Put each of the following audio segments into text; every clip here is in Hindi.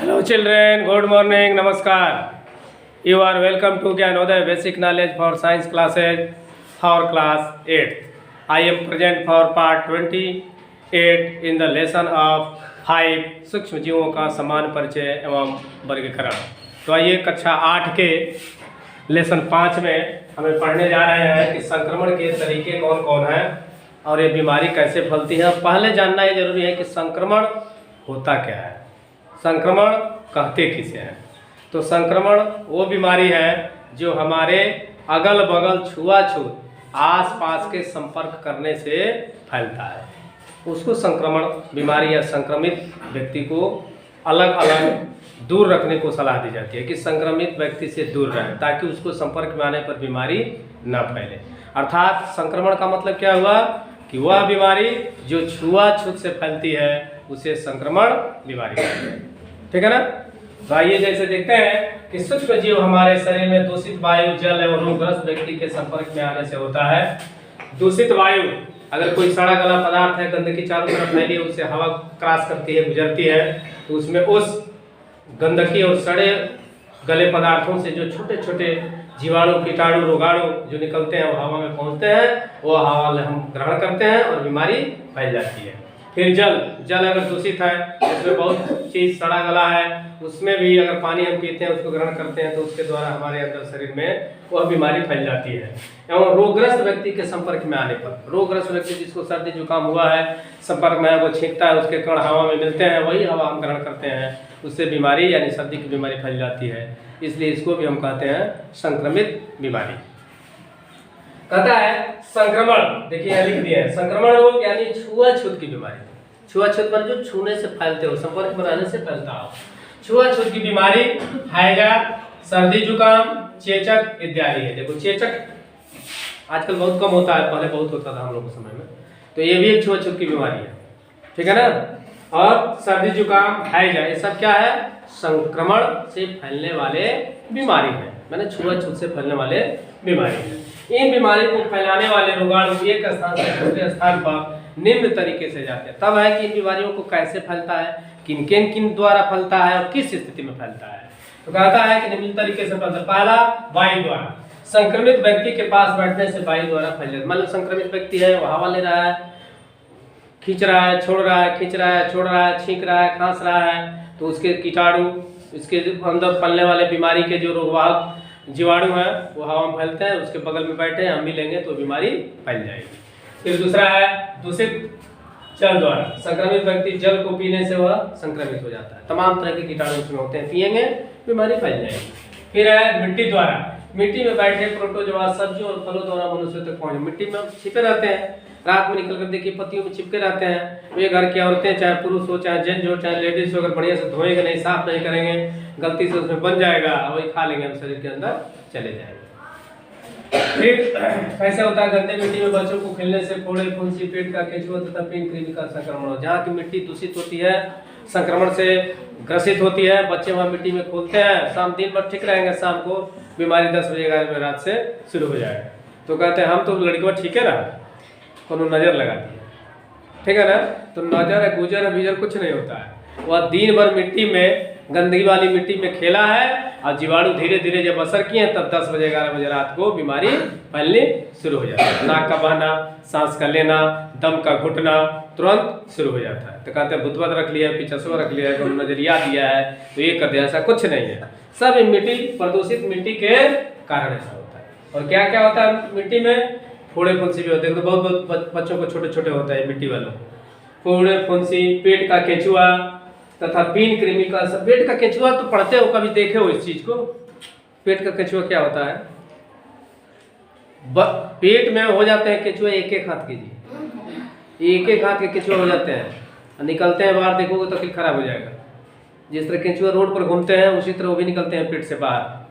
Hello children, good morning, namaskar. You are welcome to Gyanodaya Basic Knowledge for Science classes for class 8. I am present for part 28 in the lesson of 5 सूक्ष्म जीवों का समान परिचय एवं वर्गीकरण। तो आइए कक्षा 8 के लेसन 5 में हमें पढ़ने जा रहे हैं कि संक्रमण के तरीके कौन कौन हैं और ये बीमारी कैसे फैलती है। पहले जानना ये जरूरी है कि संक्रमण होता क्या है, संक्रमण कहते किसे हैं। तो संक्रमण वो बीमारी है जो हमारे अगल बगल छुआछूत आस पास के संपर्क करने से फैलता है, उसको संक्रमण बीमारी या संक्रमित व्यक्ति को अलग अलग दूर रखने को सलाह दी जाती है कि संक्रमित व्यक्ति से दूर रहे ताकि उसको संपर्क में आने पर बीमारी न फैले। अर्थात संक्रमण का मतलब क्या हुआ कि वह बीमारी जो छुआछूत से फैलती है उसे संक्रमण बीमारी कहते हैं। ठीक है ना। तो आइए जैसे देखते हैं कि सूक्ष्म जीव हमारे शरीर में दूषित वायु, जल एवं रोगग्रस्त व्यक्ति के संपर्क में आने से होता है। दूषित वायु, अगर कोई सड़ा गला पदार्थ है, गंदगी चारों तरफ फैली है, उससे हवा क्रॉस करती है, गुजरती है, तो उसमें उस गंदगी और सड़े गले पदार्थों से जो छोटे छोटे जीवाणु, कीटाणु, रोगाणु जो निकलते हैं वो हवा में पहुंचते हैं, वो हवा हम ग्रहण करते हैं और बीमारी फैल जाती है। फिर जल अगर दूषित है, उसमें बहुत चीज सड़ा गला है, उसमें भी अगर पानी हम पीते हैं, उसको ग्रहण करते हैं, तो उसके द्वारा हमारे अंदर शरीर में वह बीमारी फैल जाती है। एवं रोगग्रस्त व्यक्ति के संपर्क में आने पर, रोगग्रस्त व्यक्ति जिसको सर्दी जुकाम हुआ है, संपर्क में है, वो छींकता है, उसके कण हवा में मिलते हैं, वही हवा हम ग्रहण करते हैं, उससे बीमारी यानी सर्दी की बीमारी फैल जाती है। इसलिए इसको भी हम कहते हैं संक्रमित बीमारी। कहता है संक्रमण, देखिए यहाँ लिख दिया है, संक्रमण रोग यानी छुआछूत की बीमारी। छुआछूत पर जो छूने से फैलते हो, संपर्क में रहने से फैलता हो। छुआछूत की बीमारी हैजा, सर्दी जुकाम, चेचक इत्यादि है। देखो चेचक आजकल बहुत कम होता है, पहले बहुत होता था हम लोग के समय में, तो ये भी एक छुआछूत की बीमारी है। ठीक है ना। और सर्दी जुकाम, हैजा, ये सब क्या है, संक्रमण से फैलने वाले बीमारी है, मैंने छुआछूत से फैलने वाले बीमारी है। इन बीमारी को फैलाने वाले रोगाणु एक स्थान से दूसरे स्थान पर निम्न तरीके से जाते हैं। तब है कि इन बीमारियों को कैसे फैलता है, किन किन किन द्वारा फैलता है और किस स्थिति में फैलता है। तो कहता है कि निम्न तरीके से फैलता है। पहला, वायु द्वारा। संक्रमित व्यक्ति के पास बैठने से वायु द्वारा फैल जाता है। मतलब संक्रमित व्यक्ति है, वो हवा ले रहा है, खींच रहा है, छोड़ रहा है, खींच रहा है, छोड़ रहा है, छींक रहा है, खांस रहा है, तो उसके कीटाणु, इसके अंदर फैलने वाले बीमारी के जो रोगवाहक जीवाणु है वो हवा में फैलते हैं, उसके बगल में बैठे हैं, हम भी लेंगे तो बीमारी फैल जाएगी। फिर दूसरा है दूषित जल द्वारा। संक्रमित व्यक्ति जल को पीने से वह संक्रमित हो जाता है, तमाम तरह के कीटाणु उसमें होते हैं, पिएंगे बीमारी फैल जाएगी। फिर है मिट्टी द्वारा। मिट्टी में बैठे प्रोटोजोआ सब्जियों और फलों द्वारा मनुष्य तक पहुंचे। मिट्टी में छिपे रहते हैं, रात में निकल कर देखिए पत्तियों में चिपके रहते हैं। वे घर की औरतें, चाहे पुरुष हो, चाहे जेंट्स हो, चाहे लेडीज हो, अगर बढ़िया से धोएंगे नहीं, साफ नहीं करेंगे, गलती से उसमें बन जाएगा, वही खा लेंगे, हम शरीर के अंदर चले जाएंगे। फिर कैसे होता है, गंदे मिट्टी में बच्चों को खेलने से फोड़े, फुंसी, पेट का केंचुआ तथा पिन कृमि का संक्रमण हो। जहाँ की मिट्टी दूषित होती है, संक्रमण से ग्रसित होती है, बच्चे वहाँ मिट्टी में खोलते हैं, शाम दिन भर ठीक रहेंगे, शाम को बीमारी 10 बजे 11 बजे रात से शुरू हो जाएगा। तो कहते हैं हम तो लड़की ठीक है ना, कोनो नजर लगा दी, ठीक है ना। तो नजर है, गुजर है, बीजर कुछ नहीं होता है, वह दिन भर मिट्टी में, गंदगी वाली मिट्टी में खेला है और जीवाणु धीरे धीरे जब असर किए हैं तब 10 बजे 11 बजे रात को बीमारी फैलनी शुरू हो जाती है। नाक का बहना, सांस का लेना, दम का घुटना तुरंत शुरू हो जाता है। तो कहते हैं भूतवत रख लिया है, पिछसुआ रख लिया है, नजरिया दिया है, तो ये कर दिया, ऐसा कुछ नहीं है। सब मिट्टी, प्रदूषित मिट्टी के कारण ऐसा होता है। और क्या क्या होता है मिट्टी में, फोड़े फुंसी भी होते हैं। तो बहुत बच्चों को छोटे छोटे होता है मिट्टी वालों, फोड़े फुंसी, पेट का केंचुआ तथा पिन कृमि का। पेट का केंचुआ तो पढ़ते हो, कभी देखे हो इस चीज को। पेट का केंचुआ क्या होता है, पेट में हो जाते हैं केंचुआ, एक एक हाथ के जी, एक एक हाथ के केंचुआ हो जाते हैं, निकलते हैं बाहर, देखोगे तो खराब हो जाएगा। जिस तरह केंचुआ रोड पर घूमते हैं उसी तरह वो भी निकलते हैं पेट से बाहर,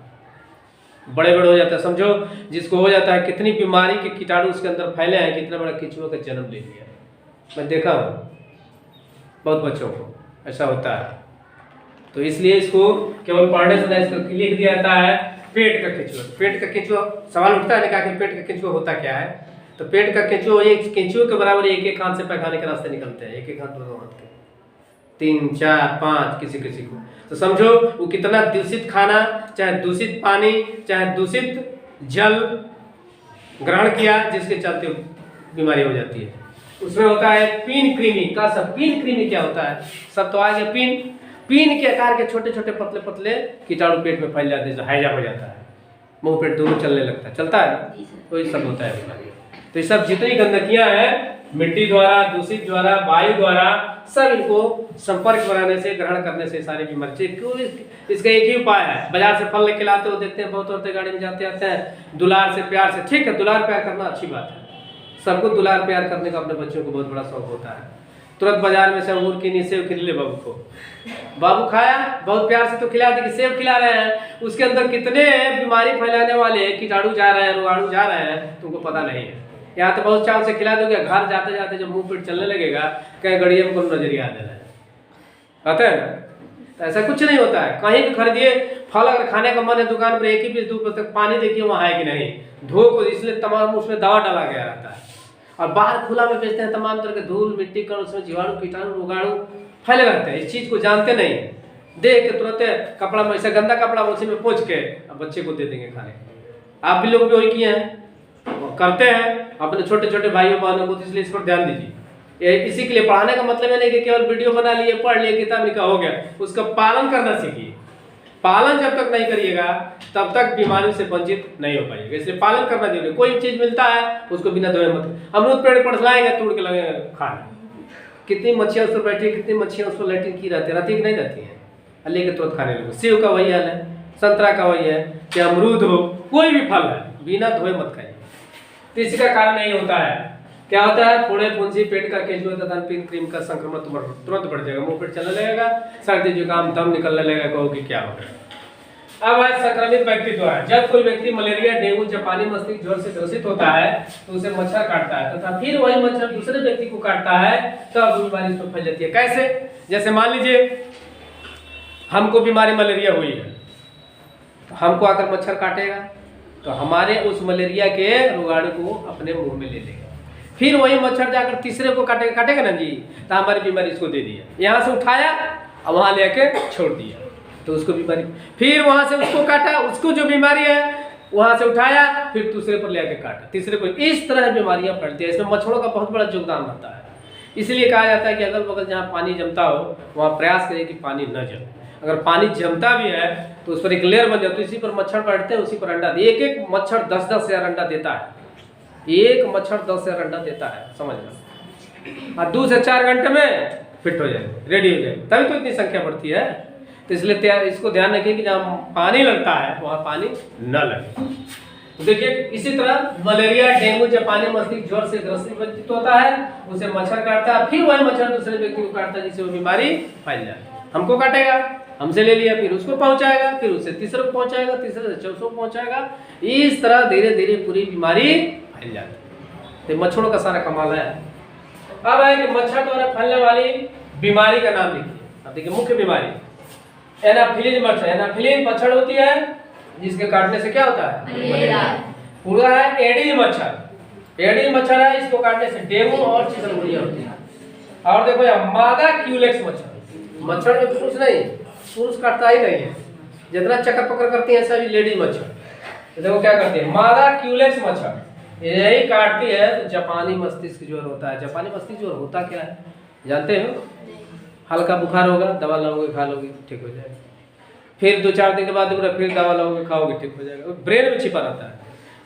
बड़े बड़े हो जाते हैं। समझो जिसको हो जाता है, कितनी बीमारी के कीटाणु उसके अंदर फैले हैं, कितना बड़ा केंचुआ का जन्म ले लिया। मैं देखा हूँ बहुत बच्चों को ऐसा होता है। तो इसलिए इसको केवल पढ़ने से इसको लिख दिया जाता है पेट का केंचुआ। पेट का केंचुआ, सवाल उठता है कि पेट का केंचुआ होता क्या है। तो पेट का केंचुआ, एक केंचुए के बराबर एक एक हाथ से पैखाने के रास्ते निकलते हैं, एक एक हाथ, दो हाथ के, 3, 4, 5 किसी किसी को। तो समझो वो कितना दूषित खाना, चाहे दूषित पानी, चाहे दूषित जल ग्रहण किया, जिसके चलते बीमारी हो जाती है। उसमें होता है पीन कृमि का। सब पीन कृमि क्या होता है? सब तो आ गया। पीन के आकार के छोटे छोटे पतले पतले कीटाणु पेट में फैल जाते हैं, जो हैजा हो जाता है, मुंह पेट दोनों चलने लगता है, चलता है ना, तो ये सब होता है बीमारी। तो ये सब जितनी गंदगियां हैं, मिट्टी द्वारा, दूषित द्वारा, वायु द्वारा, सब इनको संपर्क बनाने से, ग्रहण करने से सारी बीमारी। इसका एक ही उपाय है। बाजार से फल लेके लाते हो, देखते हैं बहुत औरतें गाड़ी में जाते आते हैं, दुलार से प्यार से। ठीक है, दुलार प्यार करना अच्छी बात है, सबको दुलार प्यार करने का अपने बच्चों को बहुत बड़ा शौक होता है। तुरंत बाजार में से अंगूर की सेब खिला ले बाबू को, बाबू खाया, बहुत प्यार से तो खिला दी कि सेब खिला रहे हैं, उसके अंदर कितने बीमारी फैलाने वाले कीटाणु जा रहे हैं, रोगाणु जा रहे हैं, तुमको पता नहीं है। यहाँ तो बहुत चाव से खिला दोगे, घर जाते जाते जब मुंह पेट चलने लगेगा, कहीं गड़िया में कौन नजरिया आ रहा है, कहते हैं ना। तो ऐसा कुछ नहीं होता है। कहीं भी खरीदिए फल, अगर खाने का मन है दुकान पर, एक ही पीस 2 पीस तक पानी देखिए वहाँ है कि नहीं, धो को, इसलिए तमाम उसमें दवा डाला गया रहता है। और बाहर खुला में बेचते हैं, तमाम तरह के धूल मिट्टी कण, उसमें जीवाणु कीटाणु रोगाणु फैले रहते हैं। इस चीज को जानते नहीं है, देख के तुरंत कपड़ा में, ऐसा गंदा कपड़ा उसी में पोंछ के अब बच्चे को दे देंगे खाने। आप भी लोग भी वही किए हैं, करते हैं अपने छोटे छोटे भाइयों बहनों को, तो इसलिए इस पर ध्यान दीजिए। इसी के लिए पढ़ाने का मतलब है नहीं कि केवल वीडियो बना लिए, पढ़ लिए, किताब लिखा हो गया, उसका पालन करना सीखिए। पालन जब तक नहीं करिएगा तब तक बीमारी से वंचित नहीं हो पाएगा, इसलिए पालन करना जरूरी। कोई चीज मिलता है उसको बिना धोए मत। अमरूद पेड़ पर लाएंगे, तोड़ के लगे खाना, कितनी मच्छियां उस पर बैठी, कितनी मच्छियां उस पर लैट्रिन की रहती है कि नहीं रहती है, लेके तुरंत खाने लगे। सेब का वही हाल है, संतरा का वही है, कि अमरूद हो, कोई भी फल है, बिना धोए मत खाइए। तो इसी का कारण यही होता है, क्या होता है, फोड़े फुंसी, पेट का केंचुआ तथा पीन क्रीम का संक्रमण तुरंत बढ़ जाएगा, मुंह पेट चलने लगेगा, सर्दी जुकाम दम निकलने लगेगा, कहोगे क्या हो गया। अब है संक्रमित व्यक्ति द्वारा। जब कोई व्यक्ति मलेरिया, डेंगू, जापानी मस्तिष्क ज्वर से ग्रसित होता है तो उसे मच्छर काटता है तथा फिर वही मच्छर दूसरे व्यक्ति को काटता है, तब बीमारी उसको फैल जाती है। कैसे? जैसे मान लीजिए हमको बीमारी मलेरिया हुई है, तो हमको आकर मच्छर काटेगा, तो हमारे उस मलेरिया के रोगाणु को अपने मुंह में ले लेगा, फिर वही मच्छर जाकर तीसरे को काटेगा ना जी, तो हमारी बीमारी इसको दे दिया, यहाँ से उठाया और वहां लेके छोड़ दिया, तो उसको बीमारी, फिर वहां से उसको काटा, उसको जो बीमारी है वहां से उठाया, फिर दूसरे पर लेके काटा, तीसरे को। इस तरह बीमारियां फैलती है। इसमें मच्छरों का बहुत बड़ा योगदान रहता है। इसलिए कहा जाता है कि अगल बगल जहाँ पानी जमता हो वहाँ प्रयास करें कि पानी न जमे। अगर पानी जमता भी है तो उस पर एक लेयर बन जाती है, इसी पर मच्छर बैठते हैं, उसी पर अंडा। एक एक मच्छर 10-10 हजार अंडा देता है, एक मच्छर 10 हजार अंडा देता है, समझ लो। और 2 से 4 घंटे में फिट हो जाए, रेडी हो जाए, तभी तो इतनी संख्या बढ़ती है। तो इसलिए इसको ध्यान रखिए कि जहाँ पानी लगता है वहाँ पानी न लगे। तो देखिए इसी तरह मलेरिया, डेंगू, जापानी मस्तिष्क ज्वर से ग्रसित होता है, उसे मच्छर काटता है, फिर वही मच्छर दूसरे व्यक्ति को काटता है, जिससे वो बीमारी फैल जाए। हमको काटेगा, हमसे ले लिया, फिर उसको पहुंचाएगा, फिर उससे तीसरे को पहुंचाएगा, तीसरे से चौथे को पहुंचाएगा। इस तरह धीरे धीरे पूरी बीमारी फैल जाती है। तो मच्छरों का सारा कमाल है। अब है कि मच्छर द्वारा फैलने वाली बीमारी का नाम लिखिए। अब देखिए मुख्य बीमारी एनाफिलीज मच्छर। एनाफिलीज मच्छर होती है जिसके काटने से क्या होता है? पूरा है एडीज मच्छर। एडीज मच्छर है, इसको काटने से डेंगू और चिकनगुनिया होती है। और देखो यहाँ मादा क्यूलेक्स मच्छर। मच्छर में पुरुष नहीं, पुरुष काटता ही नहीं है, जितना चक्कर पकड़ करती है सभी लेडीज मच्छर। तो देखो क्या करती है, मादा क्यूलेक्स मच्छर यही काटती है। तो जापानी मस्तिष्क ज्वर होता है। जापानी मस्तिष्क ज्वर होता क्या है जानते हो? हल्का बुखार होगा, दवा लाओगे, खा लोगे, ठीक हो जाएगा। फिर 2-4 दिन के बाद फिर दवा लाओगे, खाओगे, ठीक हो जाएगा। ब्रेन में छिपा रहता है।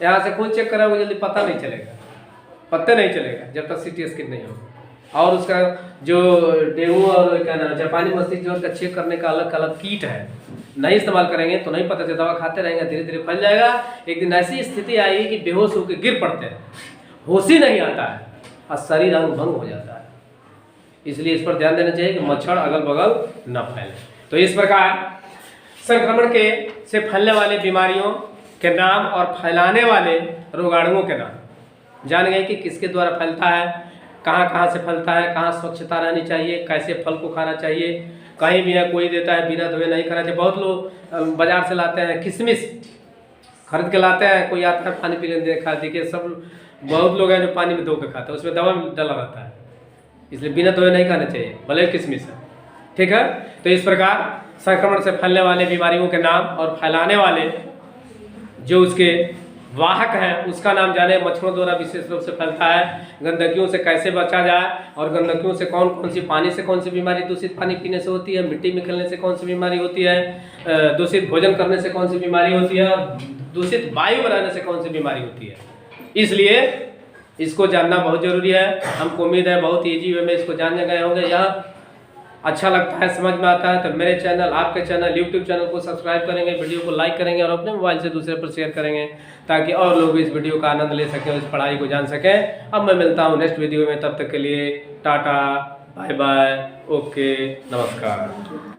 यहाँ से खून चेक कराओगे जल्दी पता नहीं चलेगा, पता नहीं चलेगा जब तक सीटी स्कैन नहीं होगा। और उसका जो डेंगू और क्या नाम जापानी मस्तिष्क ज्वर का चेक करने का अलग अलग किट है, नहीं इस्तेमाल करेंगे तो नहीं पता चलेगा। दवा खाते रहेंगे, धीरे धीरे फैल जाएगा। एक दिन ऐसी स्थिति आएगी कि बेहोश होकर गिर पड़ते हैं, होश ही नहीं आता है और शरीर अंग भंग हो जाता है। इसलिए इस पर ध्यान देना चाहिए कि मच्छर अगल बगल न फैले। तो इस प्रकार संक्रमण के से फैलने वाले बीमारियों के नाम और फैलाने वाले रोगाणुओं के नाम जान गए कि किसके द्वारा फैलता है, कहाँ से फैलता है, कहाँ स्वच्छता रहनी चाहिए, कैसे फल को खाना चाहिए। कहीं भी है कोई देता है बिना धोए नहीं खाना चाहिए। बहुत लोग बाजार से लाते हैं किशमिश खरीद के लाते हैं, कोई आता है पानी पीने दे खा। देखिए सब बहुत लोग हैं जो पानी में धो के खाते हैं, उसमें दवा डाला रहता है, इसलिए बिना धोए नहीं खाना चाहिए, भले किशमिश है। ठीक है। तो इस प्रकार संक्रमण से फैलने वाले बीमारियों के नाम और फैलाने वाले जो उसके वाहक हैं उसका नाम जाने। मच्छरों द्वारा विशेष रूप से फैलता है। गंदगियों से कैसे बचा जाए और गंदगियों से कौन कौन सी, पानी से कौन सी बीमारी, दूषित पानी पीने से होती है, मिट्टी में खेलने से कौन सी बीमारी होती है, दूषित भोजन करने से कौन सी बीमारी होती है, और दूषित वायु बनाने से कौन सी बीमारी होती है। इसलिए इसको जानना बहुत जरूरी है। हमको उम्मीद है बहुत ईजी वे में इसको जानने गए होंगे। यह अच्छा लगता है, समझ में आता है तो मेरे चैनल, आपके चैनल, यूट्यूब चैनल को सब्सक्राइब करेंगे, वीडियो को लाइक करेंगे और अपने मोबाइल से दूसरे पर शेयर करेंगे ताकि और लोग इस वीडियो का आनंद ले सकें और इस पढ़ाई को जान सकें। अब मैं मिलता हूँ नेक्स्ट वीडियो में, तब तक के लिए टाटा, बाय बाय, ओके, नमस्कार।